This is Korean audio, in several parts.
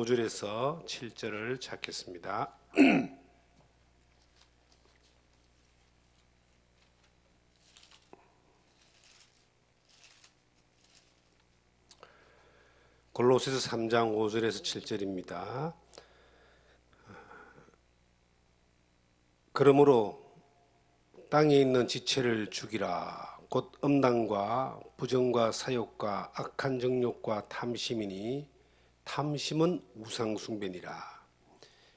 5절에서 7절을 찾겠습니다. 골로새서 3장 5절에서 7절입니다. 그러므로 땅에 있는 지체를 죽이라. 곧 음란과 부정과 사욕과 악한 정욕과 탐심이니 탐심은 우상 숭배니라.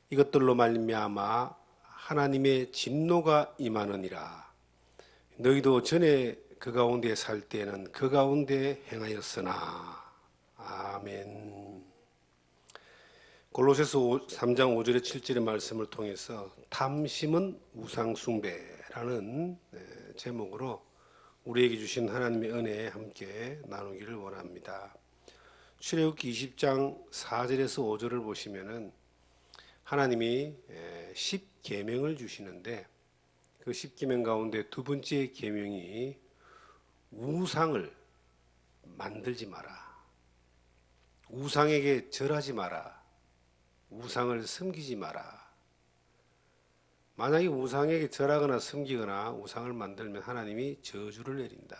이것들로 말미암아 하나님의 진노가 임하느니라. 너희도 전에 그 가운데 살 때에는 그 가운데 행하였으나. 아멘. 골로새서 3장 5절에 7절의 말씀을 통해서 탐심은 우상 숭배라는 제목으로 우리에게 주신 하나님의 은혜에 함께 나누기를 원합니다. 출애굽기 20장 4절에서 5절을 보시면은 하나님이 10계명을 주시는데 그 10계명 가운데 두 번째 계명이 우상을 만들지 마라. 우상에게 절하지 마라. 우상을 섬기지 마라. 만약에 우상에게 절하거나 섬기거나 우상을 만들면 하나님이 저주를 내린다.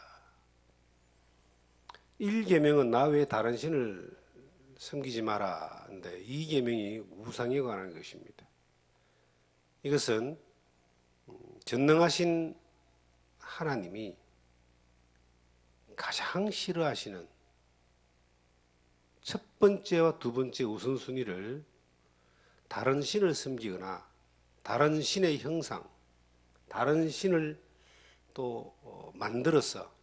1계명은 나 외에 다른 신을 섬기지 마라. 근데 2계명이 우상에 관한 것입니다. 이것은 전능하신 하나님이 가장 싫어하시는 첫 번째와 두 번째 우선순위를 다른 신을 섬기거나 다른 신의 형상, 다른 신을 또 만들어서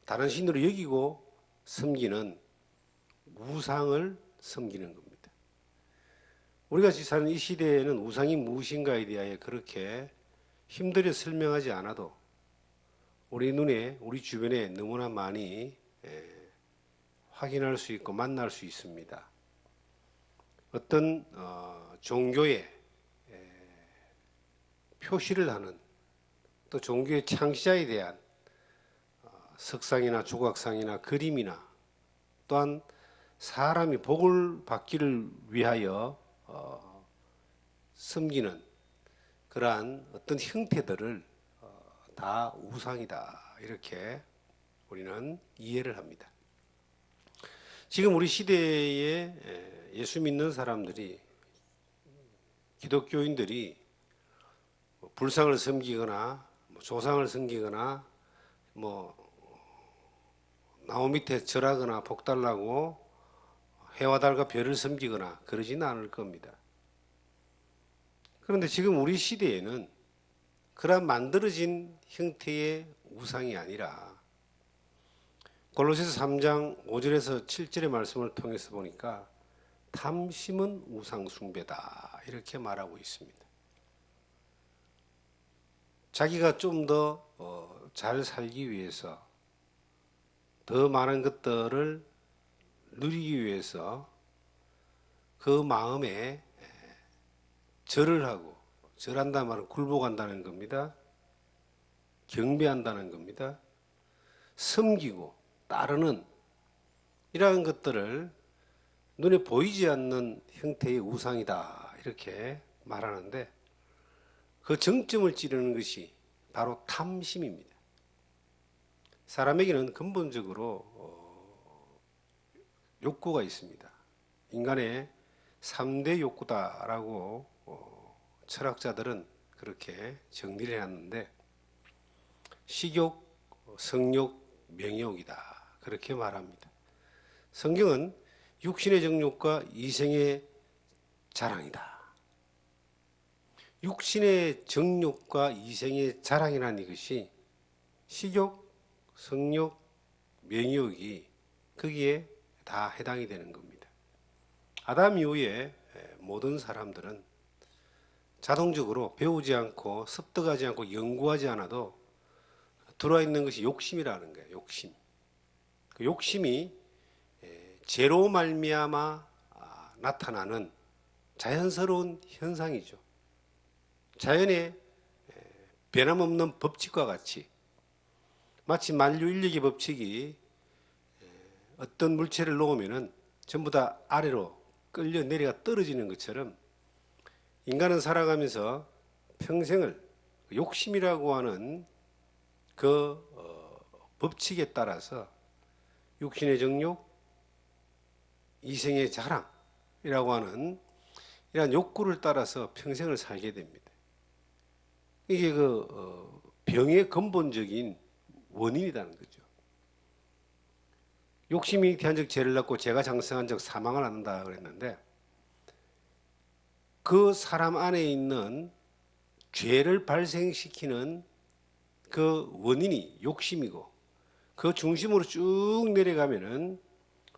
다른 신으로 여기고 섬기는 우상을 섬기는 겁니다. 우리가 사는 이 시대에는 우상이 무엇인가에 대하여 그렇게 힘들여 설명하지 않아도 우리 눈에, 우리 주변에 너무나 많이 확인할 수 있고 만날 수 있습니다. 어떤 종교의 표시를 하는 또 종교의 창시자에 대한 석상이나 조각상이나 그림이나 또한 사람이 복을 받기를 위하여 섬기는 그러한 어떤 형태들을 다 우상이다 이렇게 우리는 이해를 합니다. 지금 우리 시대에 예수 믿는 사람들이 기독교인들이 불상을 섬기거나 조상을 섬기거나 나무 밑에 절하거나 복달라고 해와 달과 별을 섬기거나 그러지는 않을 겁니다. 그런데 지금 우리 시대에는 그러한 만들어진 형태의 우상이 아니라 골로새서 3장 5절에서 7절의 말씀을 통해서 보니까 탐심은 우상 숭배다 이렇게 말하고 있습니다. 자기가 좀 더 잘 살기 위해서 더 많은 것들을 누리기 위해서 그 마음에 절을 하고 절한다는 말은 굴복한다는 겁니다. 경배한다는 겁니다. 섬기고 따르는 이러한 것들을 눈에 보이지 않는 형태의 우상이다 이렇게 말하는데 그 정점을 찌르는 것이 바로 탐심입니다. 사람에게는 근본적으로 욕구가 있습니다. 인간의 3대 욕구다라고 철학자들은 그렇게 정리를 해놨는데 식욕, 성욕, 명욕이다 그렇게 말합니다. 성경은 육신의 정욕과 이생의 자랑이다. 육신의 정욕과 이생의 자랑이라는 이것이 식욕, 성욕, 명욕이 거기에 다 해당이 되는 겁니다. 아담 이후에 모든 사람들은 자동적으로 배우지 않고 습득하지 않고 연구하지 않아도 들어와 있는 것이 욕심이라는 거예요. 욕심. 그 욕심이 죄로 말미암아 나타나는 자연스러운 현상이죠. 자연의 변함없는 법칙과 같이 마치 만유인력의 법칙이 어떤 물체를 놓으면은 전부 다 아래로 끌려 내려가 떨어지는 것처럼 인간은 살아가면서 평생을 욕심이라고 하는 그 법칙에 따라서 육신의 정욕, 이생의 자랑이라고 하는 이러한 욕구를 따라서 평생을 살게 됩니다. 이게 병의 근본적인 원인이라는 거죠. 욕심이 태한 적 죄를 낳고 죄가 장성한 적 사망을 낳는다 그랬는데 그 사람 안에 있는 죄를 발생시키는 그 원인이 욕심이고 그 중심으로 쭉 내려가면은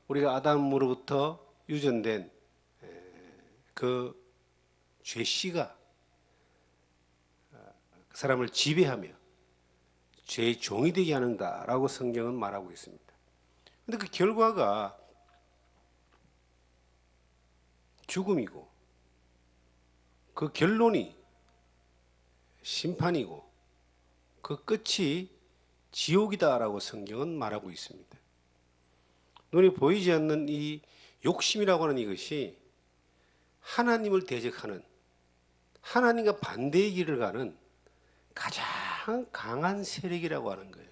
우리가 아담으로부터 유전된 그 죄씨가 그 사람을 지배하며 죄의 종이 되게 하는다라고 성경은 말하고 있습니다. 그런데 그 결과가 죽음이고 그 결론이 심판이고 그 끝이 지옥이다라고 성경은 말하고 있습니다. 눈에 보이지 않는 이 욕심이라고 하는 이것이 하나님을 대적하는 하나님과 반대의 길을 가는 가장 강한 세력이라고 하는 거예요.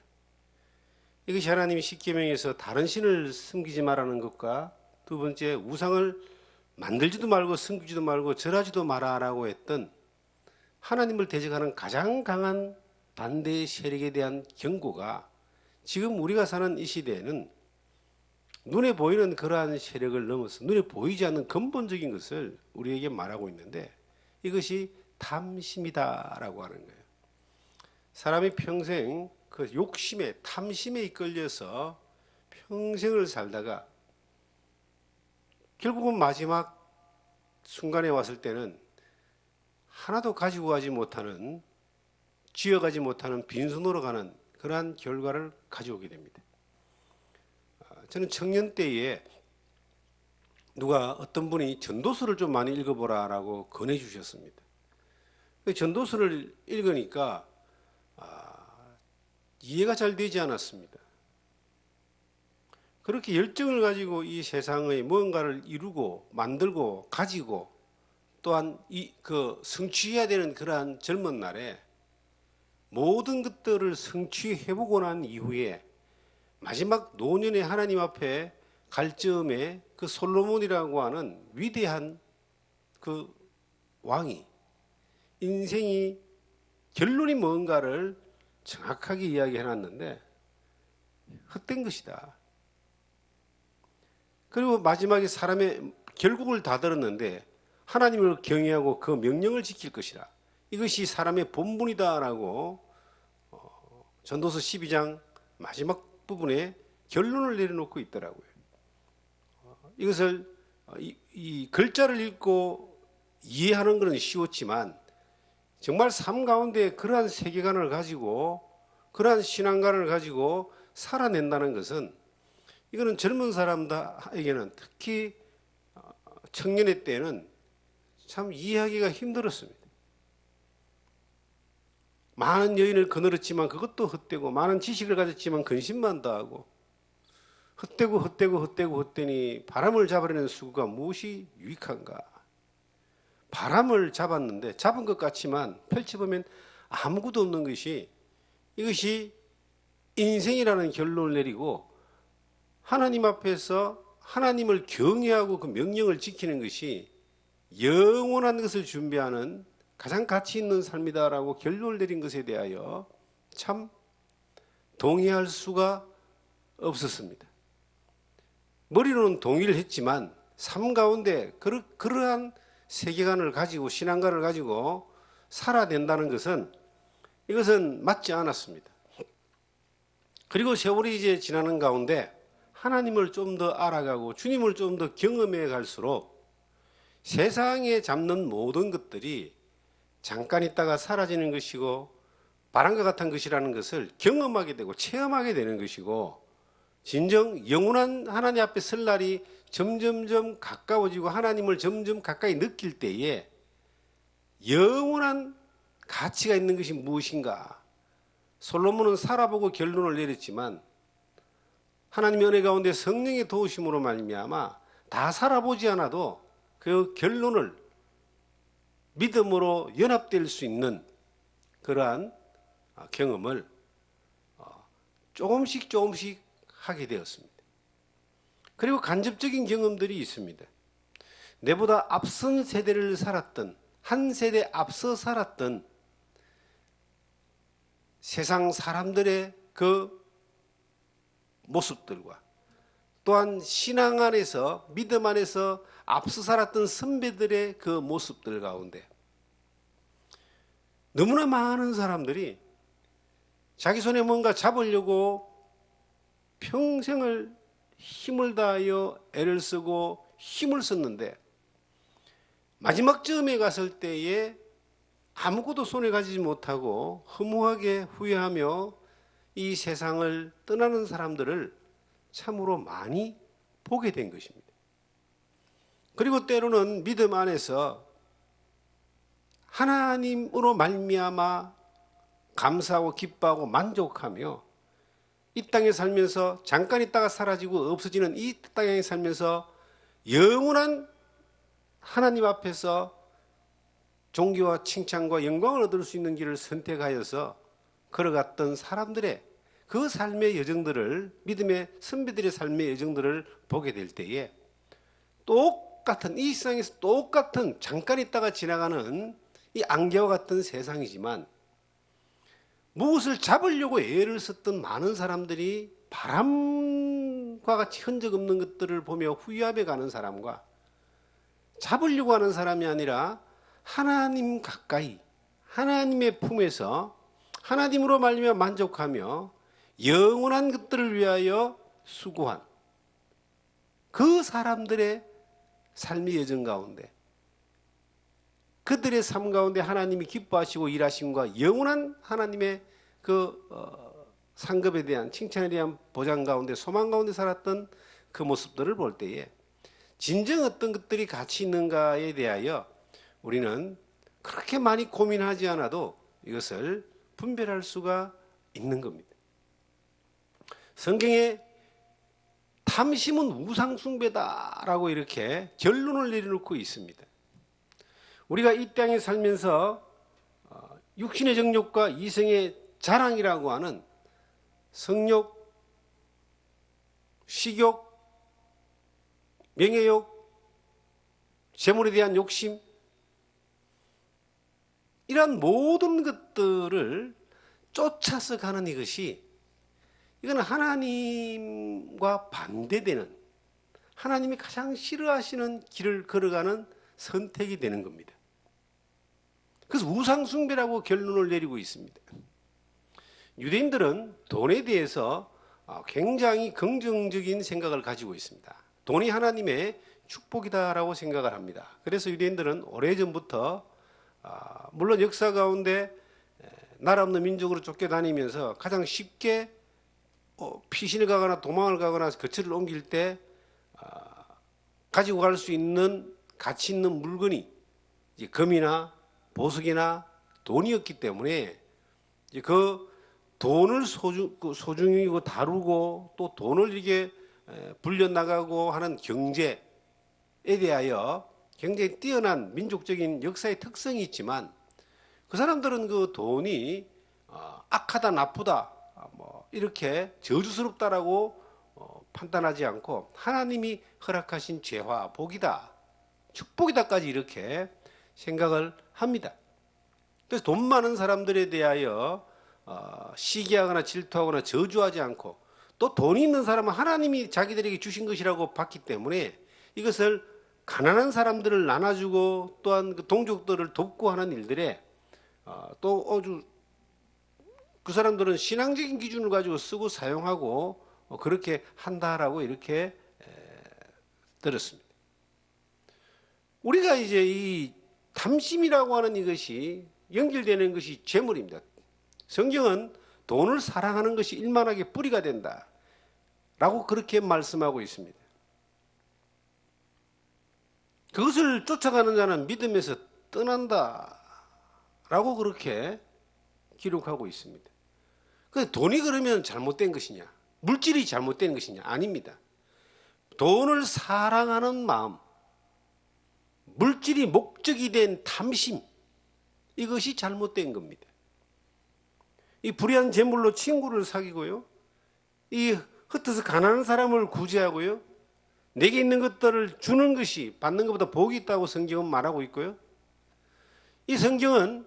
이것이 하나님이 십계명에서 다른 신을 섬기지 말라는 것과 두 번째 우상을 만들지도 말고 섬기지도 말고 절하지도 마라라고 했던 하나님을 대적하는 가장 강한 반대의 세력에 대한 경고가 지금 우리가 사는 이 시대에는 눈에 보이는 그러한 세력을 넘어서 눈에 보이지 않는 근본적인 것을 우리에게 말하고 있는데 이것이 탐심이다라고 하는 거예요. 사람이 평생 그 욕심에 탐심에 이끌려서 평생을 살다가 결국은 마지막 순간에 왔을 때는 하나도 가지고 가지 못하는 쥐어가지 못하는 빈손으로 가는 그러한 결과를 가져오게 됩니다. 저는 청년 때에 누가 어떤 분이 전도서를 좀 많이 읽어보라라고 권해주셨습니다. 전도서를 읽으니까 이해가 잘 되지 않았습니다. 그렇게 열정을 가지고 이 세상의 무언가를 이루고 만들고 가지고 또한 성취해야 되는 그러한 젊은 날에 모든 것들을 성취해보고 난 이후에 마지막 노년의 하나님 앞에 갈 즈음에 그 솔로몬이라고 하는 위대한 그 왕이 인생이 결론이 뭔가를 정확하게 이야기해놨는데 헛된 것이다. 그리고 마지막에 사람의 결국을 다 들었는데 하나님을 경외하고 그 명령을 지킬 것이라. 이것이 사람의 본분이다라고 전도서 12장 마지막 부분에 결론을 내려놓고 있더라고요. 이것을 이 글자를 읽고 이해하는 것은 쉬웠지만 정말 삶 가운데 그러한 세계관을 가지고 그러한 신앙관을 가지고 살아낸다는 것은 이거는 젊은 사람들에게는 특히 청년의 때는 참 이해하기가 힘들었습니다. 많은 여인을 거느렸지만 그것도 헛되고 많은 지식을 가졌지만 근심만 더하고 헛되니 바람을 잡으려는 수고가 무엇이 유익한가. 바람을 잡았는데 잡은 것 같지만 펼쳐보면 아무것도 없는 것이 이것이 인생이라는 결론을 내리고 하나님 앞에서 하나님을 경외하고 그 명령을 지키는 것이 영원한 것을 준비하는 가장 가치 있는 삶이다라고 결론을 내린 것에 대하여 참 동의할 수가 없었습니다. 머리로는 동의를 했지만 삶 가운데 그러한 세계관을 가지고 신앙관을 가지고 살아야 된다는 것은 이것은 맞지 않았습니다. 그리고 세월이 이제 지나는 가운데 하나님을 좀 더 알아가고 주님을 좀 더 경험해 갈수록 세상에 잡는 모든 것들이 잠깐 있다가 사라지는 것이고 바람과 같은 것이라는 것을 경험하게 되고 체험하게 되는 것이고 진정 영원한 하나님 앞에 설 날이 점점점 가까워지고 하나님을 점점 가까이 느낄 때에 영원한 가치가 있는 것이 무엇인가. 솔로몬은 살아보고 결론을 내렸지만 하나님의 은혜 가운데 성령의 도우심으로 말미암아 다 살아보지 않아도 그 결론을 믿음으로 연합될 수 있는 그러한 경험을 조금씩 하게 되었습니다. 그리고 간접적인 경험들이 있습니다. 내보다 앞선 세대를 살았던, 한 세대 앞서 살았던 세상 사람들의 그 모습들과 또한 신앙 안에서, 믿음 안에서 앞서 살았던 선배들의 그 모습들 가운데 너무나 많은 사람들이 자기 손에 뭔가 잡으려고 평생을 힘을 다하여 애를 쓰고 힘을 썼는데 마지막 쯤에 갔을 때에 아무것도 손에 가지지 못하고 허무하게 후회하며 이 세상을 떠나는 사람들을 참으로 많이 보게 된 것입니다. 그리고 때로는 믿음 안에서 하나님으로 말미암아 감사하고 기뻐하고 만족하며 이 땅에 살면서 잠깐 있다가 사라지고 없어지는 이 땅에 살면서 영원한 하나님 앞에서 존귀와 칭찬과 영광을 얻을 수 있는 길을 선택하여서 걸어갔던 사람들의 그 삶의 여정들을, 믿음의 선배들의 삶의 여정들을 보게 될 때에 똑같은, 이 세상에서 똑같은 잠깐 있다가 지나가는 이 안개와 같은 세상이지만 무엇을 잡으려고 애를 썼던 많은 사람들이 바람과 같이 흔적 없는 것들을 보며 후회하며 가는 사람과 잡으려고 하는 사람이 아니라 하나님 가까이, 하나님의 품에서 하나님으로 말미암아 만족하며 영원한 것들을 위하여 수고한 그 사람들의 삶의 여정 가운데, 그들의 삶 가운데 하나님이 기뻐하시고 일하심과 영원한 하나님의 그 상급에 대한, 칭찬에 대한 보장 가운데, 소망 가운데 살았던 그 모습들을 볼 때에 진정 어떤 것들이 가치 있는가에 대하여 우리는 그렇게 많이 고민하지 않아도 이것을 분별할 수가 있는 겁니다. 성경에 탐심은 우상숭배다라고 이렇게 결론을 내려놓고 있습니다. 우리가 이 땅에 살면서 육신의 정욕과 이성의 자랑이라고 하는 성욕, 식욕, 명예욕, 재물에 대한 욕심, 이러한 모든 것들을 쫓아서 가는 이것이, 이거는 하나님과 반대되는, 하나님이 가장 싫어하시는 길을 걸어가는 선택이 되는 겁니다. 그래서 우상숭배라고 결론을 내리고 있습니다. 유대인들은 돈에 대해서 굉장히 긍정적인 생각을 가지고 있습니다. 돈이 하나님의 축복이다라고 생각을 합니다. 그래서 유대인들은 오래전부터 물론 역사 가운데 나라 없는 민족으로 쫓겨다니면서 가장 쉽게 피신을 가거나 도망을 가거나 거처를 옮길 때 가지고 갈 수 있는 가치 있는 물건이 이제 금이나 보석이나 돈이었기 때문에 이제 그 돈을 소중히 다루고 또 돈을 이게 불려나가고 하는 경제에 대하여 굉장히 뛰어난 민족적인 역사의 특성이 있지만, 그 사람들은 그 돈이 악하다 나쁘다 뭐 이렇게 저주스럽다라고 판단하지 않고 하나님이 허락하신 죄화, 복이다, 축복이다까지 이렇게 생각을 합니다. 그래서 돈 많은 사람들에 대하여 시기하거나 질투하거나 저주하지 않고, 또 돈이 있는 사람은 하나님이 자기들에게 주신 것이라고 봤기 때문에 이것을 가난한 사람들을 나눠주고 또한 그 동족들을 돕고 하는 일들에 또 아주 그 사람들은 신앙적인 기준을 가지고 쓰고 사용하고 그렇게 한다라고 이렇게 들었습니다. 우리가 이제 이 탐심이라고 하는 이것이 연결되는 것이 재물입니다. 성경은 돈을 사랑하는 것이 일만하게 뿌리가 된다라고 그렇게 말씀하고 있습니다. 그것을 쫓아가는 자는 믿음에서 떠난다라고 그렇게 기록하고 있습니다. 돈이 그러면 잘못된 것이냐? 물질이 잘못된 것이냐? 아닙니다. 돈을 사랑하는 마음, 물질이 목적이 된 탐심, 이것이 잘못된 겁니다. 이 불의한 재물로 친구를 사귀고요, 이 흩어서 가난한 사람을 구제하고요, 내게 있는 것들을 주는 것이 받는 것보다 복이 있다고 성경은 말하고 있고요. 이 성경은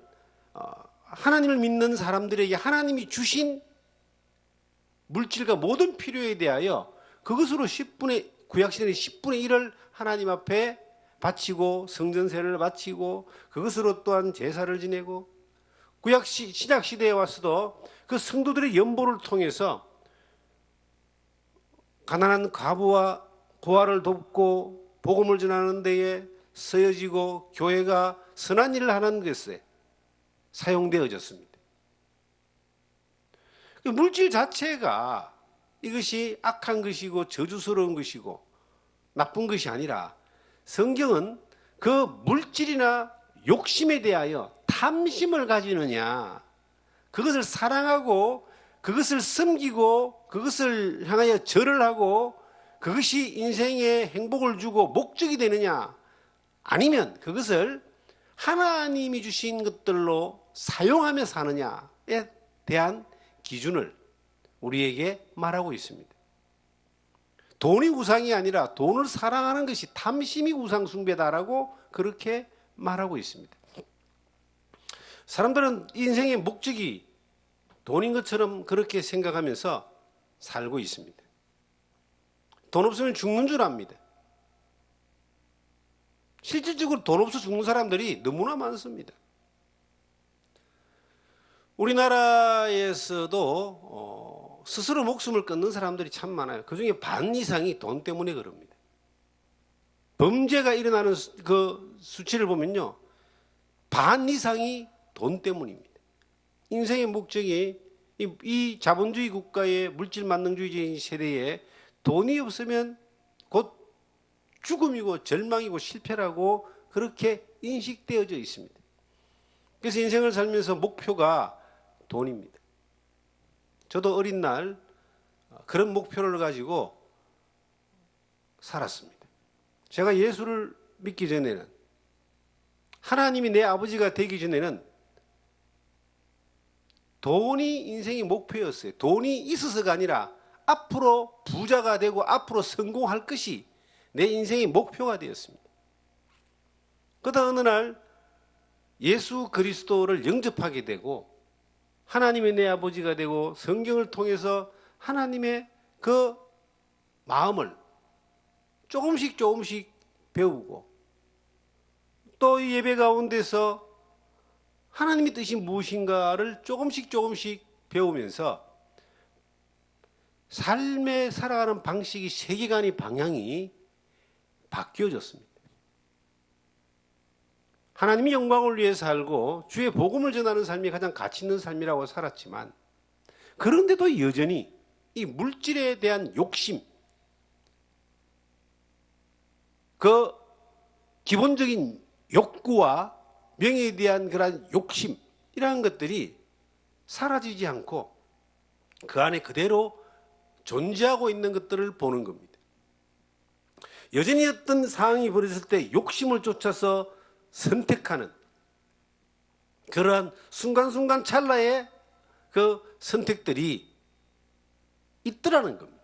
하나님을 믿는 사람들에게 하나님이 주신 물질과 모든 필요에 대하여 그것으로 구약시대의 10분의 1을 하나님 앞에 바치고 성전세를 바치고 그것으로 또한 제사를 지내고, 신약시대에 와서도 그 성도들의 연보를 통해서 가난한 과부와 고아를 돕고 복음을 전하는 데에 쓰여지고 교회가 선한 일을 하는 것에 사용되어졌습니다. 물질 자체가 이것이 악한 것이고 저주스러운 것이고 나쁜 것이 아니라, 성경은 그 물질이나 욕심에 대하여 탐심을 가지느냐, 그것을 사랑하고 그것을 섬기고 그것을 향하여 절을 하고 그것이 인생에 행복을 주고 목적이 되느냐, 아니면 그것을 하나님이 주신 것들로 사용하며 사느냐에 대한 기준을 우리에게 말하고 있습니다. 돈이 우상이 아니라 돈을 사랑하는 것이 탐심이 우상 숭배다라고 그렇게 말하고 있습니다. 사람들은 인생의 목적이 돈인 것처럼 그렇게 생각하면서 살고 있습니다. 돈 없으면 죽는 줄 압니다. 실질적으로 돈 없어 죽는 사람들이 너무나 많습니다. 우리나라에서도 스스로 목숨을 끊는 사람들이 참 많아요. 그중에 반 이상이 돈 때문에 그럽니다. 범죄가 일어나는 그 수치를 보면요, 반 이상이 돈 때문입니다. 인생의 목적이 이 자본주의 국가의 물질만능주의 세대에 돈이 없으면 곧 죽음이고 절망이고 실패라고 그렇게 인식되어져 있습니다. 그래서 인생을 살면서 목표가 돈입니다. 저도 어린 날 그런 목표를 가지고 살았습니다. 제가 예수를 믿기 전에는, 하나님이 내 아버지가 되기 전에는 돈이 인생의 목표였어요. 돈이 있어서가 아니라 앞으로 부자가 되고 앞으로 성공할 것이 내 인생의 목표가 되었습니다. 그러다 어느 날 예수 그리스도를 영접하게 되고 하나님의 내 아버지가 되고 성경을 통해서 하나님의 그 마음을 조금씩 배우고, 또 이 예배 가운데서 하나님의 뜻이 무엇인가를 조금씩 배우면서 삶에 살아가는 방식이, 세계관이, 방향이 바뀌어졌습니다. 하나님의 영광을 위해 살고 주의 복음을 전하는 삶이 가장 가치 있는 삶이라고 살았지만, 그런데도 여전히 이 물질에 대한 욕심, 그 기본적인 욕구와 명예에 대한 그러한 욕심, 이러한 것들이 사라지지 않고 그 안에 그대로 존재하고 있는 것들을 보는 겁니다. 여전히 어떤 상황이 벌어졌을 때 욕심을 쫓아서 선택하는 그러한 순간순간 찰나의 그 선택들이 있더라는 겁니다.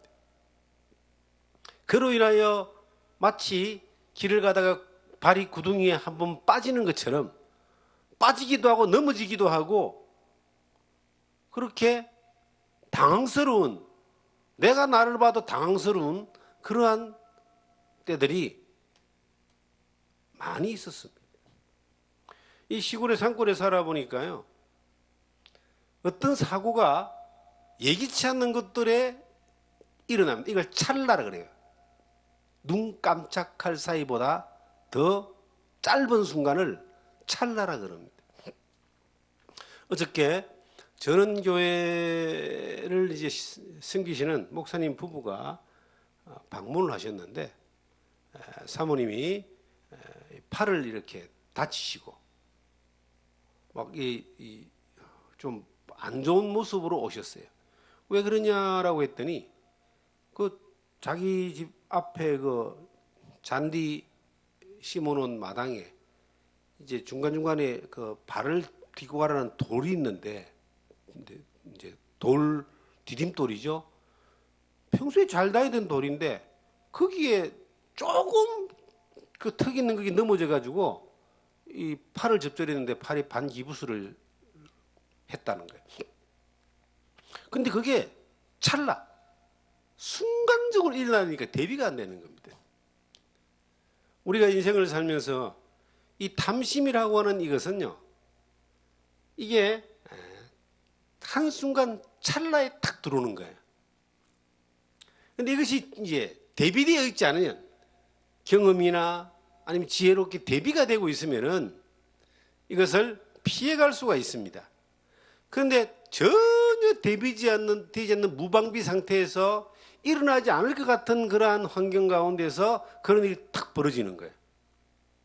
그로 인하여 마치 길을 가다가 발이 구덩이에 한번 빠지는 것처럼 빠지기도 하고 넘어지기도 하고, 그렇게 당황스러운, 내가 나를 봐도 당황스러운 그러한 때들이 많이 있었습니다. 이 시골의 산골에 살아보니까요, 어떤 사고가 예기치 않는 것들에 일어납니다. 이걸 찰나라 그래요. 눈 깜짝할 사이보다 더 짧은 순간을 찰나라 그럽니다. 어저께 전원교회를 이제 섬기시는 목사님 부부가 방문을 하셨는데, 사모님이 팔을 이렇게 다치시고 막 좀 안 좋은 모습으로 오셨어요. 왜 그러냐라고 했더니, 그 자기 집 앞에 그 잔디 심어놓은 마당에 이제 중간중간에 그 발을 디고 가라는 돌이 있는데 이제 돌 디딤돌이죠. 평소에 잘 다니던 돌인데 거기에 조금 그 턱 있는 거기 넘어져 가지고 이 팔을 접저렸는데 팔이 반기부스를 했다는 거예요. 근데 그게 순간적으로 일어나니까 대비가 안 되는 겁니다. 우리가 인생을 살면서 이 탐심이라고 하는 이것은요, 이게 한순간 찰나에 탁 들어오는 거예요. 근데 이것이 이제 대비되어 있지 않으면, 경험이나 아니면 지혜롭게 대비가 되고 있으면은 이것을 피해갈 수가 있습니다. 그런데 전혀 되지 않는 무방비 상태에서 일어나지 않을 것 같은 그러한 환경 가운데서 그런 일이 탁 벌어지는 거예요.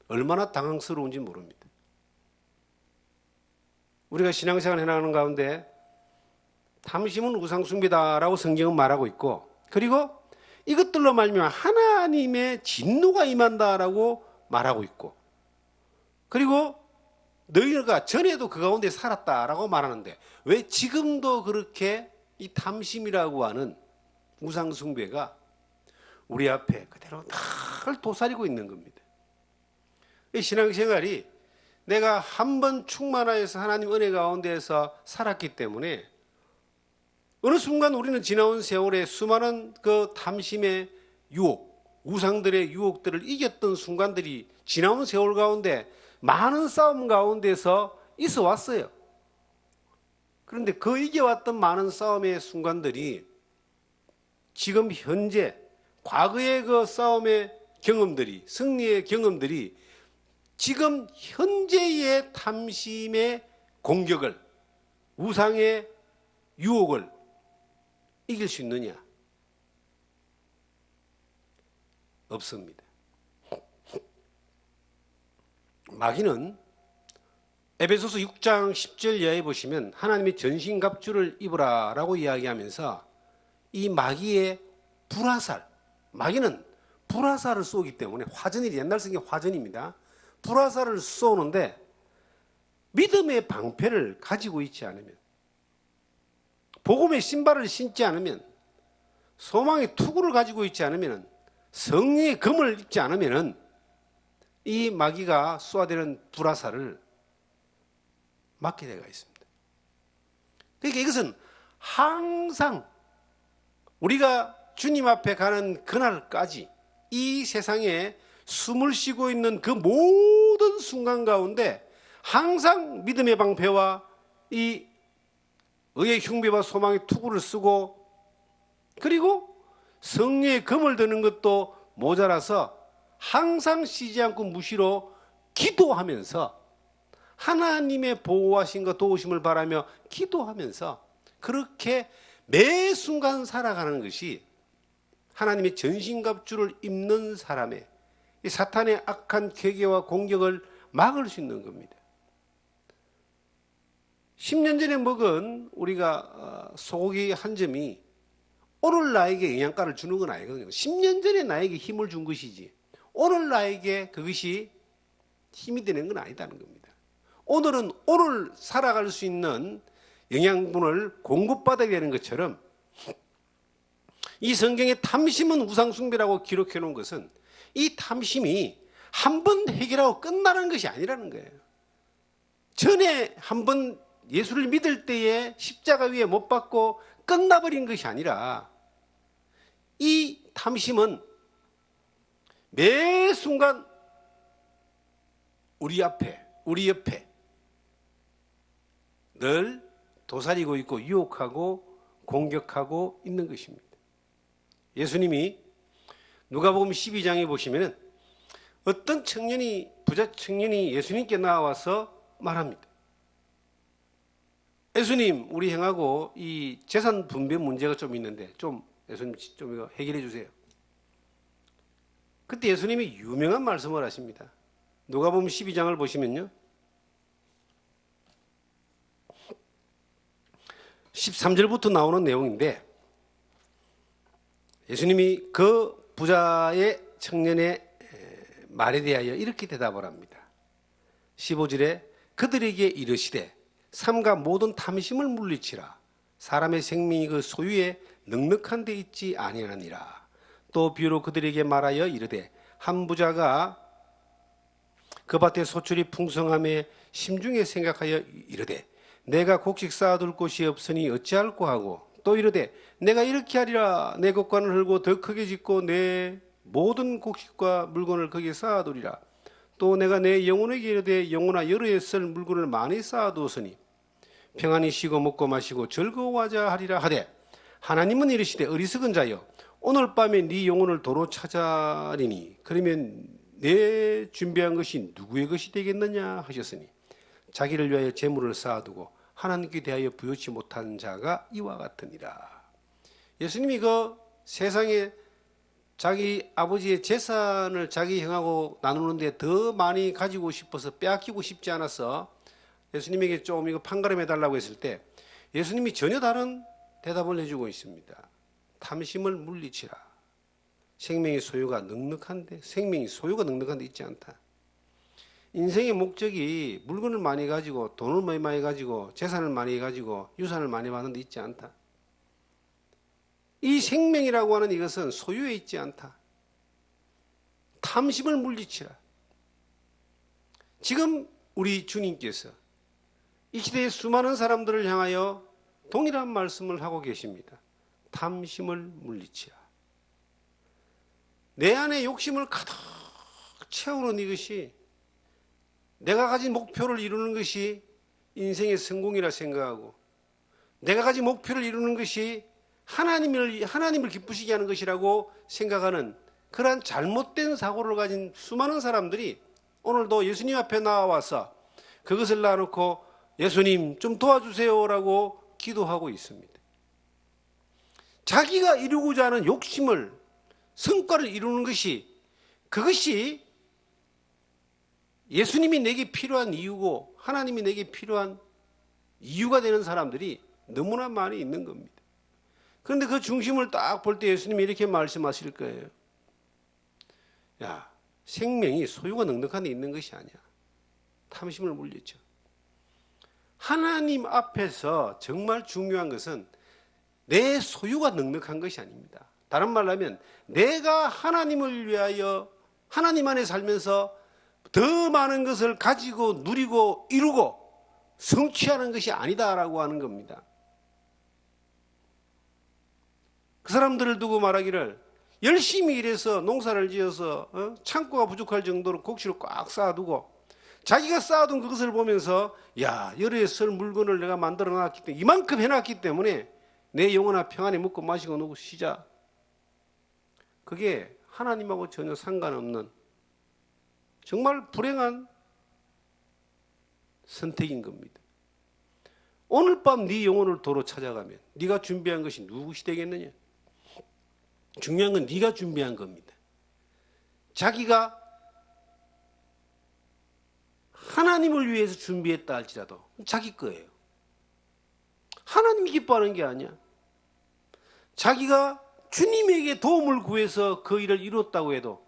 얼마나 당황스러운지 모릅니다. 우리가 신앙생활 해나가는 가운데 탐심은 우상숭배다라고 성경은 말하고 있고, 그리고 이것들로 말미암아 하나님의 진노가 임한다라고 말하고 있고, 그리고 너희가 전에도 그 가운데 살았다라고 말하는데 왜 지금도 그렇게 이 탐심이라고 하는 우상숭배가 우리 앞에 그대로 늘 도사리고 있는 겁니다. 이 신앙생활이 내가 한 번 충만하여서 하나님 은혜 가운데에서 살았기 때문에 어느 순간 우리는 지나온 세월에 수많은 그 탐심의 유혹, 우상들의 유혹들을 이겼던 순간들이 지나온 세월 가운데 많은 싸움 가운데서 있어 왔어요. 그런데 그 이겨왔던 많은 싸움의 순간들이 지금 현재 과거의 그 싸움의 경험들이, 승리의 경험들이 지금 현재의 탐심의 공격을, 우상의 유혹을 이길 수 있느냐? 없습니다. 마귀는 에베소서 6장 10절 이하에 보시면 하나님의 전신갑주를 입으라 라고 이야기하면서 이 마귀의 불화살, 마귀는 불화살을 쏘기 때문에, 화전이 옛날 성경 화전입니다. 불화살을 쏘는데 믿음의 방패를 가지고 있지 않으면, 복음의 신발을 신지 않으면, 소망의 투구를 가지고 있지 않으면, 성령의 검을 입지 않으면 이 마귀가 쏘아대는 불화살을 맞게 되어 있습니다. 그러니까 이것은 항상 우리가 주님 앞에 가는 그날까지 이 세상에 숨을 쉬고 있는 그 모든 순간 가운데 항상 믿음의 방패와 이 의의 흉배와 소망의 투구를 쓰고, 그리고 성령의 검을 드는 것도 모자라서 항상 쉬지 않고 무시로 기도하면서 하나님의 보호하심과 도우심을 바라며 기도하면서 그렇게 매 순간 살아가는 것이 하나님의 전신갑주를 입는 사람의 이 사탄의 악한 괴계와 공격을 막을 수 있는 겁니다. 10년 전에 먹은 우리가 소고기 한 점이 오늘 나에게 영양가를 주는 건 아니거든요. 10년 전에 나에게 힘을 준 것이지 오늘 나에게 그것이 힘이 되는 건 아니다는 겁니다. 오늘은 오늘 살아갈 수 있는 영양분을 공급받아야 되는 것처럼 이 성경에 탐심은 우상숭배라고 기록해 놓은 것은 이 탐심이 한 번 해결하고 끝나는 것이 아니라는 거예요. 전에 한 번 예수를 믿을 때에 십자가 위에 못 박고 끝나버린 것이 아니라 이 탐심은 매 순간 우리 앞에, 우리 옆에 늘 도사리고 있고 유혹하고 공격하고 있는 것입니다. 예수님이 누가복음 12장에 보시면 어떤 부자 청년이 예수님께 나와서 말합니다. 예수님, 우리 형하고 이 재산 분배 문제가 좀 있는데 예수님 좀 이거 해결해 주세요. 그때 예수님이 유명한 말씀을 하십니다. 누가복음 12장을 보시면요, 13절부터 나오는 내용인데 예수님이 그 부자의 청년의 말에 대하여 이렇게 대답을 합니다. 15절에 그들에게 이르시되 삼가 모든 탐심을 물리치라. 사람의 생명이 그 소유에 넉넉한 데 있지 아니하니라. 또 비유로 그들에게 말하여 이르되 한 부자가 그 밭에 소출이 풍성함에 심중에 생각하여 이르되 내가 곡식 쌓아둘 곳이 없으니 어찌할꼬 하고 또 이르되 내가 이렇게 하리라. 내 곡관을 헐고 더 크게 짓고 내 모든 곡식과 물건을 거기에 쌓아두리라. 또 내가 내 영혼에게 이르되 영혼아 여러 해 쓸 물건을 많이 쌓아두었으니 평안히 쉬고 먹고 마시고 즐거워하자 하리라 하되 하나님은 이르시되 어리석은 자여 오늘 밤에 네 영혼을 도로 찾아리니 그러면 내 준비한 것이 누구의 것이 되겠느냐 하셨으니 자기를 위하여 재물을 쌓아두고 하나님께 대하여 부여치 못한 자가 이와 같으니라. 예수님이 그 세상에 자기 아버지의 재산을 자기 형하고 나누는데 더 많이 가지고 싶어서 빼앗기고 싶지 않아서 예수님에게 좀 이거 판가름 해달라고 했을 때 예수님이 전혀 다른 대답을 해주고 있습니다. 탐심을 물리치라. 생명의 소유가 넉넉한데 있지 않다. 인생의 목적이 물건을 많이 가지고 돈을 많이 가지고 재산을 많이 가지고 유산을 많이 받는 데 있지 않다. 이 생명이라고 하는 이것은 소유에 있지 않다. 탐심을 물리치라. 지금 우리 주님께서 이 시대의 수많은 사람들을 향하여 동일한 말씀을 하고 계십니다. 탐심을 물리치라. 내 안에 욕심을 가득 채우는 이것이 내가 가진 목표를 이루는 것이 인생의 성공이라 생각하고 내가 가진 목표를 이루는 것이 하나님을 기쁘시게 하는 것이라고 생각하는 그러한 잘못된 사고를 가진 수많은 사람들이 오늘도 예수님 앞에 나와서 그것을 놔놓고 예수님 좀 도와주세요라고 기도하고 있습니다. 자기가 이루고자 하는 욕심을 성과를 이루는 것이 그것이 예수님이 내게 필요한 이유고 하나님이 내게 필요한 이유가 되는 사람들이 너무나 많이 있는 겁니다. 그런데 그 중심을 딱 볼 때 예수님이 이렇게 말씀하실 거예요. 야, 생명이 소유가 넉넉한 데 있는 것이 아니야. 탐심을 물리쳐. 하나님 앞에서 정말 중요한 것은 내 소유가 넉넉한 것이 아닙니다. 다른 말로 하면 내가 하나님을 위하여 하나님 안에 살면서 더 많은 것을 가지고 누리고 이루고 성취하는 것이 아니다라고 하는 겁니다. 그 사람들을 두고 말하기를 열심히 일해서 농사를 지어서 창고가 부족할 정도로 곡식을 꽉 쌓아두고 자기가 쌓아둔 그것을 보면서 야, 여러 해 쓸 물건을 내가 만들어 놨기 때문에 이만큼 해놨기 때문에 내 영혼아 평안히 먹고 마시고 놀고 쉬자. 그게 하나님하고 전혀 상관없는 정말 불행한 선택인 겁니다. 오늘 밤 네 영혼을 도로 찾아가면 네가 준비한 것이 누구시 되겠느냐? 중요한 건 네가 준비한 겁니다. 자기가 하나님을 위해서 준비했다 할지라도 자기 거예요. 하나님이 기뻐하는 게 아니야. 자기가 주님에게 도움을 구해서 그 일을 이뤘다고 해도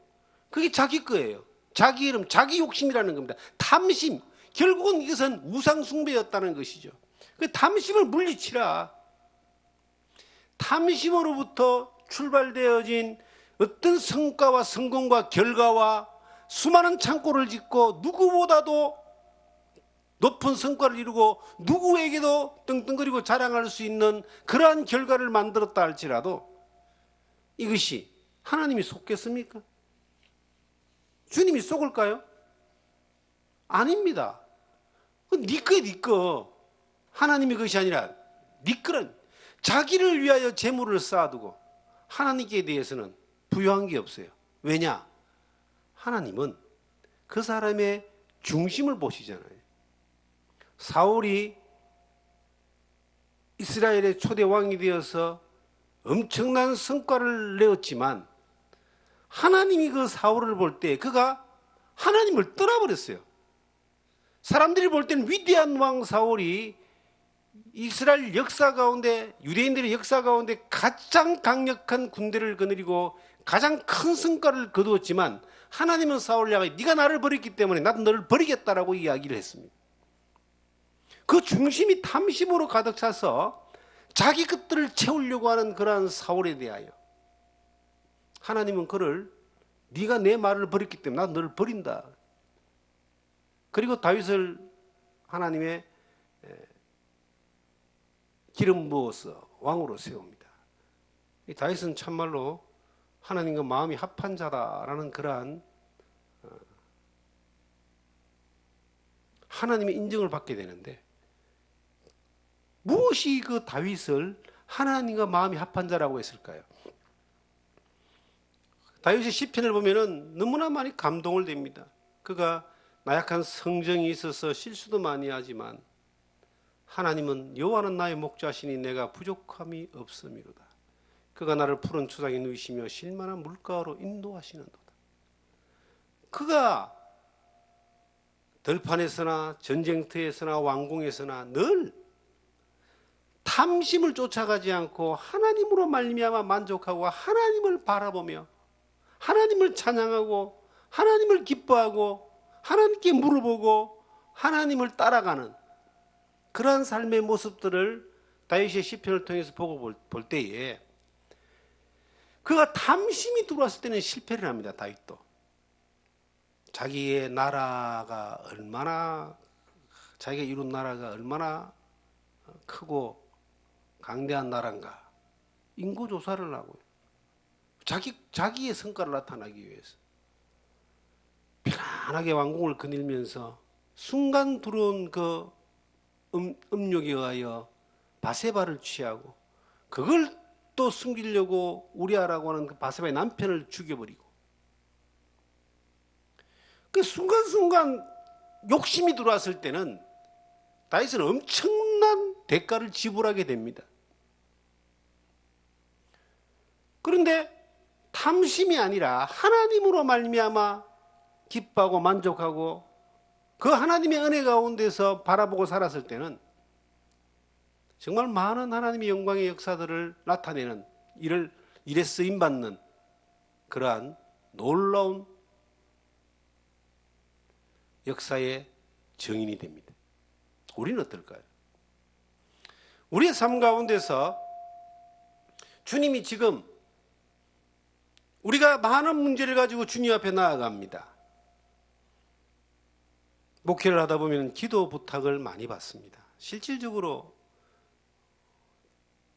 그게 자기 거예요. 자기 이름, 자기 욕심이라는 겁니다. 탐심, 결국은 이것은 우상숭배였다는 것이죠. 그 탐심을 물리치라. 탐심으로부터 출발되어진 어떤 성과와 성공과 결과와 수많은 창고를 짓고 누구보다도 높은 성과를 이루고 누구에게도 떵떵거리고 자랑할 수 있는 그러한 결과를 만들었다 할지라도 이것이 하나님이 속겠습니까? 주님이 속을까요? 아닙니다. 네 거야, 네 거. 하나님이 그것이 아니라 네 거는 자기를 위하여 재물을 쌓아두고 하나님께 대해서는 부유한 게 없어요. 왜냐? 하나님은 그 사람의 중심을 보시잖아요. 사울이 이스라엘의 초대 왕이 되어서 엄청난 성과를 내었지만 하나님이 그 사울을 볼 때 그가 하나님을 떠나버렸어요. 사람들이 볼 때는 위대한 왕 사울이 이스라엘 역사 가운데 유대인들의 역사 가운데 가장 강력한 군대를 거느리고 가장 큰 성과를 거두었지만 하나님은 사울을 향해 네가 나를 버렸기 때문에 나도 너를 버리겠다라고 이야기를 했습니다. 그 중심이 탐심으로 가득 차서 자기 것들을 채우려고 하는 그러한 사울에 대하여 하나님은 그를 네가 내 말을 버렸기 때문에 나도 너를 버린다. 그리고 다윗을 하나님의 기름 부어서 왕으로 세웁니다. 이 다윗은 참말로 하나님과 마음이 합한 자다라는 그러한 하나님의 인정을 받게 되는데, 무엇이 그 다윗을 하나님과 마음이 합한 자라고 했을까요? 다윗의 시편을 보면은 너무나 많이 감동을 됩니다. 그가 나약한 성정이 있어서 실수도 많이 하지만 하나님은 여호와는 나의 목자시니 내가 부족함이 없음이로다. 그가 나를 푸른 초장에 누이시며 실만한 물가로 인도하시는도다. 그가 들판에서나 전쟁터에서나 왕궁에서나 늘 탐심을 쫓아가지 않고 하나님으로 말미암아 만족하고 하나님을 바라보며 하나님을 찬양하고 하나님을 기뻐하고 하나님께 물어보고 하나님을 따라가는 그러한 삶의 모습들을 다윗의 시편을 통해서 보고 볼 때에 그가 탐심이 들어왔을 때는 실패를 합니다. 다윗도. 자기의 나라가 얼마나, 자기가 이룬 나라가 얼마나 크고 강대한 나라인가 인구조사를 하고요. 자기의 성과를 나타나기 위해서 편안하게 왕궁을 거닐면서 순간 들어온 그 음욕에 의하여 바세바를 취하고 그걸 또 숨기려고 우리아라고 하는 그 바세바의 남편을 죽여버리고, 그 순간순간 욕심이 들어왔을 때는 다윗은 엄청난 대가를 지불하게 됩니다. 그런데 탐심이 아니라 하나님으로 말미암아 기뻐하고 만족하고 그 하나님의 은혜 가운데서 바라보고 살았을 때는 정말 많은 하나님의 영광의 역사들을 나타내는 일에 쓰임받는 그러한 놀라운 역사의 증인이 됩니다. 우리는 어떨까요? 우리의 삶 가운데서 주님이 지금 우리가 많은 문제를 가지고 주님 앞에 나아갑니다. 목회를 하다 보면 기도 부탁을 많이 받습니다. 실질적으로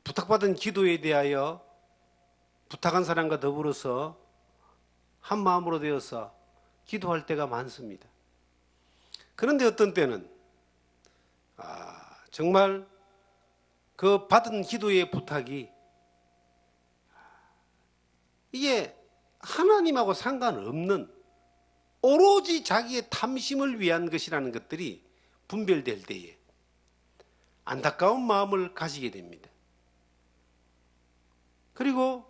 부탁받은 기도에 대하여 부탁한 사람과 더불어서 한 마음으로 되어서 기도할 때가 많습니다. 그런데 어떤 때는 정말 그 받은 기도의 부탁이 이게 하나님하고 상관없는 오로지 자기의 탐심을 위한 것이라는 것들이 분별될 때에 안타까운 마음을 가지게 됩니다. 그리고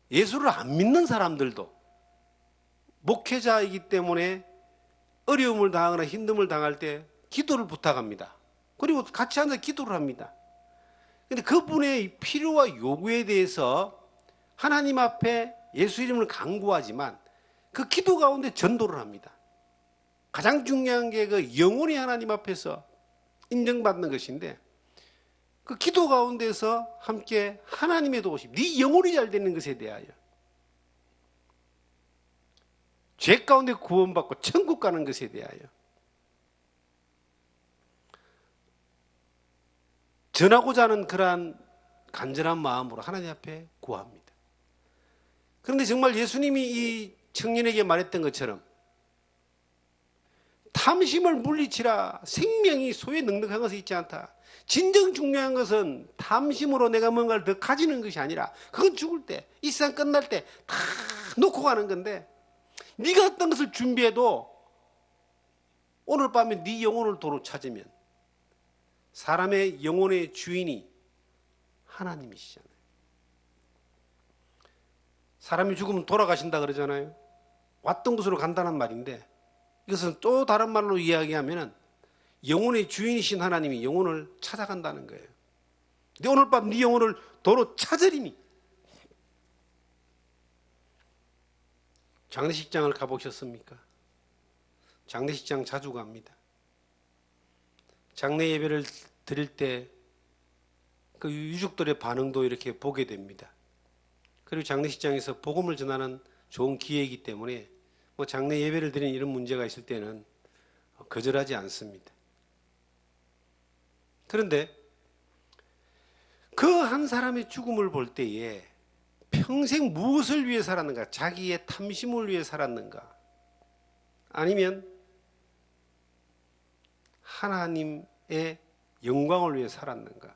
예수를 안 믿는 사람들도 목회자이기 때문에 어려움을 당하거나 힘듦을 당할 때 기도를 부탁합니다. 그리고 같이 앉아 기도를 합니다. 그런데 그분의 필요와 요구에 대해서 하나님 앞에 예수 이름을 간구하지만 그 기도 가운데 전도를 합니다. 가장 중요한 게 그 영혼이 하나님 앞에서 인정받는 것인데, 그 기도 가운데서 함께 하나님의 도우심, 네 영혼이 잘 되는 것에 대하여, 죄 가운데 구원받고 천국 가는 것에 대하여 전하고자 하는 그러한 간절한 마음으로 하나님 앞에 구합니다. 그런데 정말 예수님이 이 청년에게 말했던 것처럼 탐심을 물리치라, 생명이 소에 넉넉한 것은 있지 않다. 진정 중요한 것은 탐심으로 내가 뭔가를 더 가지는 것이 아니라 그건 죽을 때, 이 세상 끝날 때 다 놓고 가는 건데, 네가 어떤 것을 준비해도 오늘 밤에 네 영혼을 도로 찾으면 사람의 영혼의 주인이 하나님이시잖아요. 사람이 죽으면 돌아가신다 그러잖아요. 왔던 곳으로 간다는 말인데, 이것은 또 다른 말로 이야기하면 영혼의 주인이신 하나님이 영혼을 찾아간다는 거예요. 근데 오늘 밤 네 영혼을 도로 찾으리니 장례식장을 가보셨습니까? 장례식장 자주 갑니다. 장례 예배를 드릴 때 그 유족들의 반응도 이렇게 보게 됩니다. 그리고 장례식장에서 복음을 전하는 좋은 기회이기 때문에 뭐 장례 예배를 드리는 이런 문제가 있을 때는 거절하지 않습니다. 그런데 그 한 사람의 죽음을 볼 때에 평생 무엇을 위해 살았는가? 자기의 탐심을 위해 살았는가? 아니면 하나님의 영광을 위해 살았는가?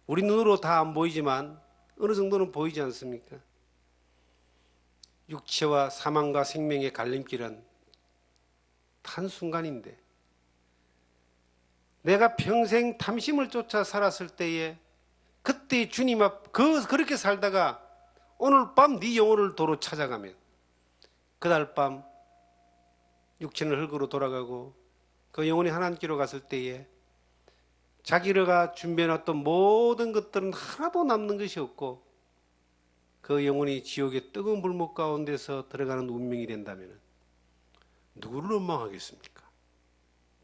우리 눈으로 다 안 보이지만 어느 정도는 보이지 않습니까? 육체와 사망과 생명의 갈림길은 한순간인데 내가 평생 탐심을 쫓아 살았을 때에 그때 주님 앞 그렇게 살다가 오늘 밤 네 영혼을 도로 찾아가면 그날 밤 육체는 흙으로 돌아가고 그 영혼이 하나님께로 갔을 때에 자기가 준비해놨던 모든 것들은 하나도 남는 것이 없고 그 영혼이 지옥의 뜨거운 불목 가운데서 들어가는 운명이 된다면 누구를 원망하겠습니까?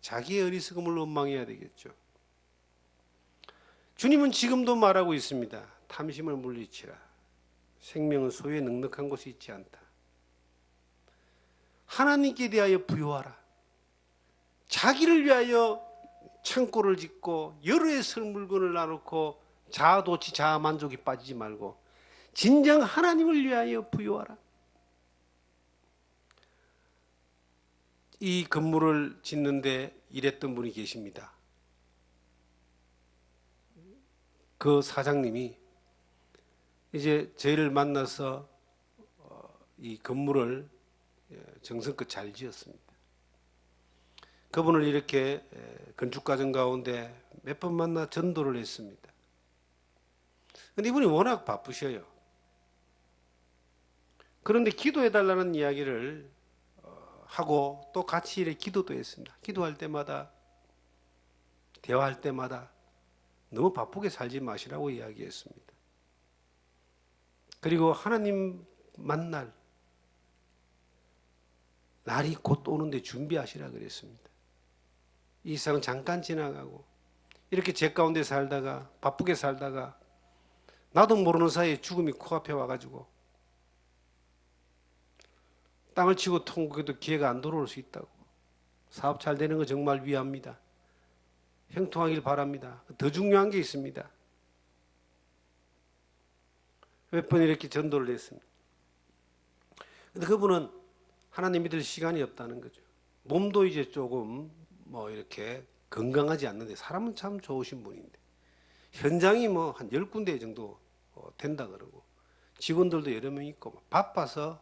자기의 어리석음을 원망해야 되겠죠. 주님은 지금도 말하고 있습니다. 탐심을 물리치라. 생명은 소유에 넉넉한 곳이 있지 않다. 하나님께 대하여 부요하라. 자기를 위하여 창고를 짓고 여러 해 쓸 물건을 놔놓고 자아도취 자아만족이 빠지지 말고 진정 하나님을 위하여 부요하라. 이 건물을 짓는데 일했던 분이 계십니다. 그 사장님이 이제 저희를 만나서 이 건물을 정성껏 잘 지었습니다. 그분을 이렇게 건축과정 가운데 몇 번 만나 전도를 했습니다. 그런데 이분이 워낙 바쁘셔요. 그런데 기도해달라는 이야기를 하고 또 같이 이렇게 기도도 했습니다. 기도할 때마다 대화할 때마다 너무 바쁘게 살지 마시라고 이야기했습니다. 그리고 하나님 만날 날이 곧 오는데 준비하시라 그랬습니다. 이 세상은 잠깐 지나가고 이렇게 제 가운데 살다가 바쁘게 살다가 나도 모르는 사이에 죽음이 코앞에 와가지고 땅을 치고 통곡해도 기회가 안 돌아올 수 있다고. 사업 잘 되는 거 정말 위합니다. 형통하길 바랍니다. 더 중요한 게 있습니다. 몇 번 이렇게 전도를 했습니다. 근데 그분은 하나님 믿을 시간이 없다는 거죠. 몸도 이제 조금 뭐 이렇게 건강하지 않는데 사람은 참 좋으신 분인데 현장이 뭐 한 10군데 정도 된다 그러고 직원들도 여러 명 있고 바빠서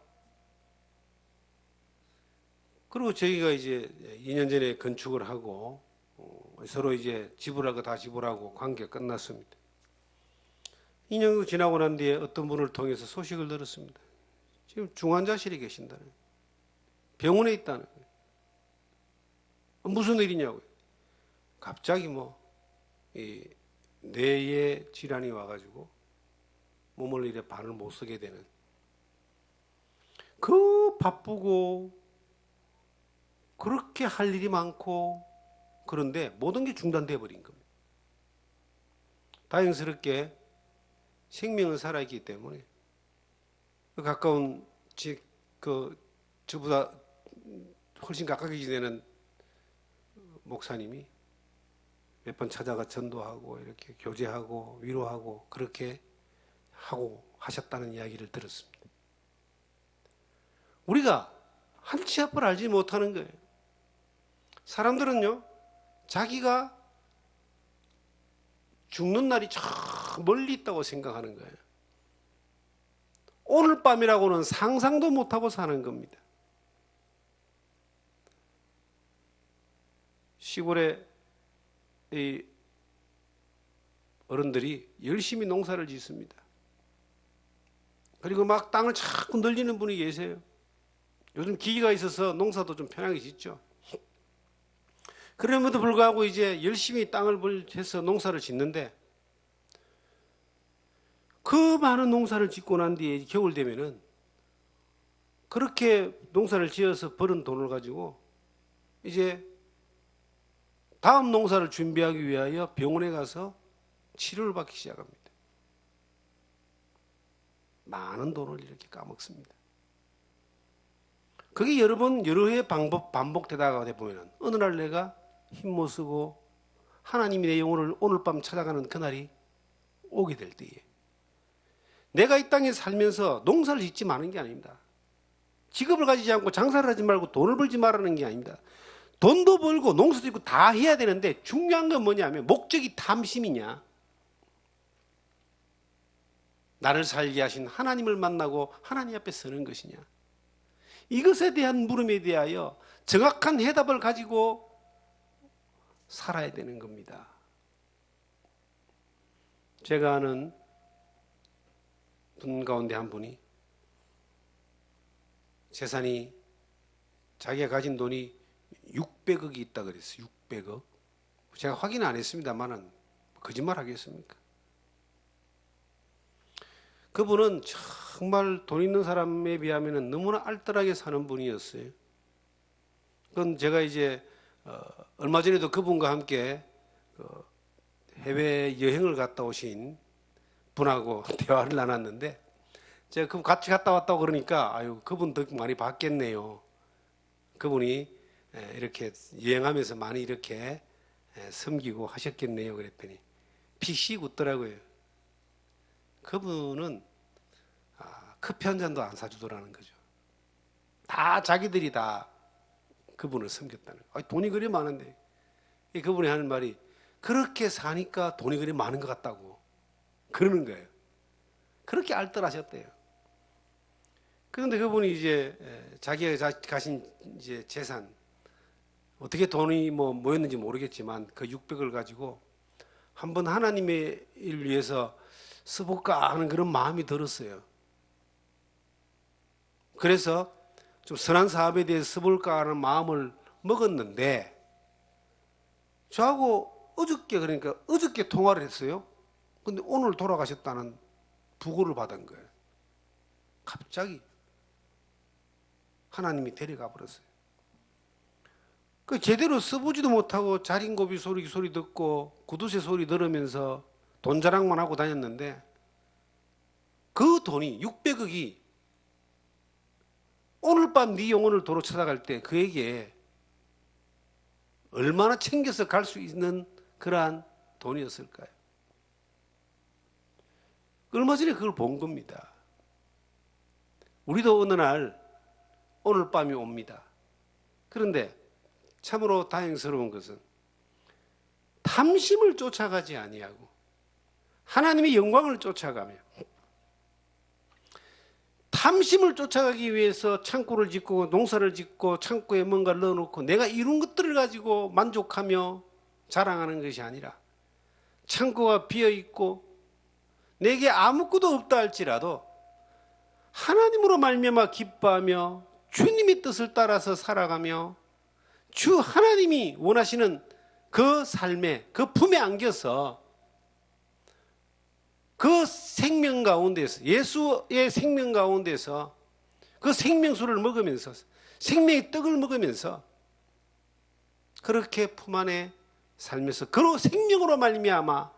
그리고 저희가 이제 2년 전에 건축을 하고 서로 이제 지불할 거 다 지불하고 관계가 끝났습니다. 2년 지나고 난 뒤에 어떤 분을 통해서 소식을 들었습니다. 지금 중환자실에 계신다는 거예요. 병원에 있다는 거예요. 무슨 일이냐고요. 갑자기 뭐 이 뇌에 질환이 와가지고 몸을 이래 발을 못 쓰게 되는 그 바쁘고 그렇게 할 일이 많고 그런데 모든 게 중단돼 버린 겁니다. 다행스럽게 생명은 살아있기 때문에 그 가까운 저보다 훨씬 가깝게 지내는 목사님이 몇 번 찾아가 전도하고 이렇게 교제하고 위로하고 그렇게 하고 하셨다는 이야기를 들었습니다. 우리가 한치 앞을 알지 못하는 거예요. 사람들은요, 자기가 죽는 날이 저 멀리 있다고 생각하는 거예요. 오늘 밤이라고는 상상도 못하고 사는 겁니다. 시골에 이 어른들이 열심히 농사를 짓습니다. 그리고 막 땅을 자꾸 늘리는 분이 계세요. 요즘 기기가 있어서 농사도 좀 편하게 짓죠. 그럼에도 불구하고 이제 열심히 땅을 해서 농사를 짓는데 그 많은 농사를 짓고 난 뒤에 겨울 되면은 그렇게 농사를 지어서 벌은 돈을 가지고 이제 다음 농사를 준비하기 위하여 병원에 가서 치료를 받기 시작합니다. 많은 돈을 이렇게 까먹습니다. 그게 여러 번 여러 해 반복되다가 보면 어느 날 내가 힘 못 쓰고 하나님이 내 영혼을 오늘 밤 찾아가는 그날이 오게 될 때에 내가 이 땅에 살면서 농사를 짓지 마는 게 아닙니다. 직업을 가지지 않고 장사를 하지 말고 돈을 벌지 말라는 게 아닙니다. 돈도 벌고 농사도 짓고 다 해야 되는데 중요한 건 뭐냐면 목적이 탐심이냐, 나를 살게 하신 하나님을 만나고 하나님 앞에 서는 것이냐, 이것에 대한 물음에 대하여 정확한 해답을 가지고 살아야 되는 겁니다. 제가 아는 분 가운데 한 분이 재산이 자기가 가진 돈이 600억이 있다 그랬어요. 600억. 제가 확인 안 했습니다만은 거짓말 하겠습니까? 그분은 정말 돈 있는 사람에 비하면 너무나 알뜰하게 사는 분이었어요. 그건 제가 이제 얼마 전에도 그분과 함께 해외 여행을 갔다 오신 분하고 대화를 나눴는데 제가 그분 같이 갔다 왔다고 그러니까 아유 그분 덕 많이 받겠네요. 그분이 이렇게 여행하면서 많이 이렇게 섬기고 하셨겠네요. 그랬더니 피식 웃더라고요. 그분은 커피 한 잔도 안 사주더라는 거죠. 다 자기들이 다 그분을 섬겼다는 거예요. 돈이 그리 많은데 그분이 하는 말이 그렇게 사니까 돈이 그리 많은 것 같다고 그러는 거예요. 그렇게 알뜰하셨대요. 그런데 그분이 이제 자기가 가신 이제 재산 어떻게 돈이 모였는지 모르겠지만 그 600을 가지고 한번 하나님의 일 위해서 써볼까 하는 그런 마음이 들었어요. 그래서 좀 선한 사업에 대해서 써볼까 하는 마음을 먹었는데 저하고 어저께 통화를 했어요. 근데 오늘 돌아가셨다는 부고를 받은 거예요. 갑자기 하나님이 데려가 버렸어요. 그 제대로 써보지도 못하고 자린고비 소리 듣고 구두쇠 소리 들으면서 돈 자랑만 하고 다녔는데 그 돈이 600억이 오늘 밤 네 영혼을 도로 찾아갈 때 그에게 얼마나 챙겨서 갈 수 있는 그러한 돈이었을까요? 얼마 전에 그걸 본 겁니다. 우리도 어느 날 오늘 밤이 옵니다. 그런데 참으로 다행스러운 것은 탐심을 쫓아가지 아니하고 하나님의 영광을 쫓아가며 탐심을 쫓아가기 위해서 창고를 짓고 농사를 짓고 창고에 뭔가를 넣어놓고 내가 이룬 것들을 가지고 만족하며 자랑하는 것이 아니라 창고가 비어있고 내게 아무것도 없다 할지라도 하나님으로 말미암아 기뻐하며 주님의 뜻을 따라서 살아가며 주 하나님이 원하시는 그 삶에 그 품에 안겨서 그 생명 가운데서 예수의 생명 가운데서 그 생명수를 먹으면서 생명의 떡을 먹으면서 그렇게 품 안에 살면서 그 생명으로 말미암아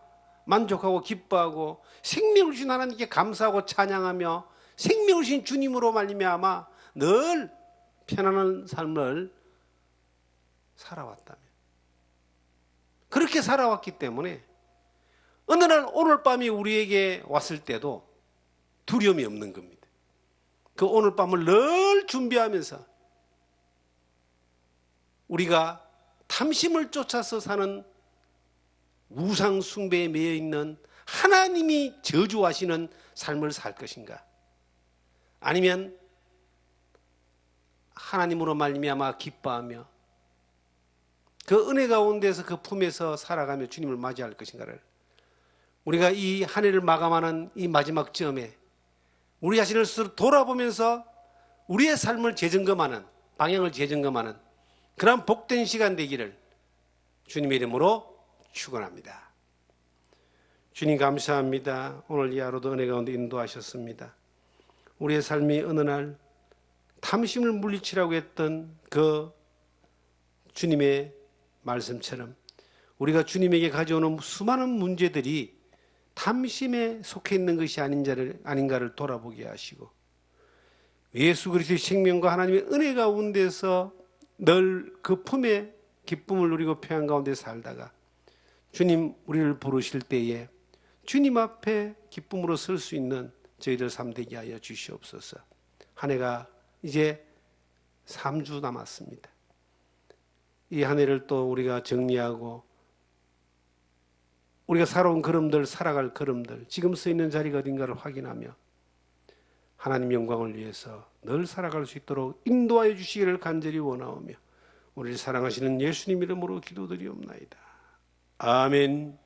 만족하고 기뻐하고 생명을 주신 하나님께 감사하고 찬양하며 생명을 주신 주님으로 말미암아 늘 편안한 삶을 살아왔다며 그렇게 살아왔기 때문에 어느 날 오늘 밤이 우리에게 왔을 때도 두려움이 없는 겁니다. 그 오늘 밤을 늘 준비하면서 우리가 탐심을 쫓아서 사는 우상 숭배에 매여 있는 하나님이 저주하시는 삶을 살 것인가? 아니면 하나님으로 말미암아 기뻐하며 그 은혜 가운데서 그 품에서 살아가며 주님을 맞이할 것인가를 우리가 이 한 해를 마감하는 이 마지막 쯤에 우리 자신을 스스로 돌아보면서 우리의 삶을 재점검하는 방향을 재점검하는 그런 복된 시간 되기를 주님의 이름으로 축원합니다. 주님 감사합니다. 오늘 이 하루도 은혜 가운데 인도하셨습니다. 우리의 삶이 어느 날 탐심을 물리치라고 했던 그 주님의 말씀처럼 우리가 주님에게 가져오는 수많은 문제들이 탐심에 속해 있는 것이 아닌가를 돌아보게 하시고 예수 그리스도의 생명과 하나님의 은혜 가운데서 늘 그 품에 기쁨을 누리고 평안 가운데 살다가 주님 우리를 부르실 때에 주님 앞에 기쁨으로 설 수 있는 저희들 삶 되게 하여 주시옵소서. 한 해가 이제 3주 남았습니다. 이 한 해를 또 우리가 정리하고 우리가 살아온 걸음들, 살아갈 걸음들, 지금 서 있는 자리가 어딘가를 확인하며 하나님 영광을 위해서 늘 살아갈 수 있도록 인도하여 주시기를 간절히 원하오며 우리를 사랑하시는 예수님 이름으로 기도드리옵나이다. 아멘.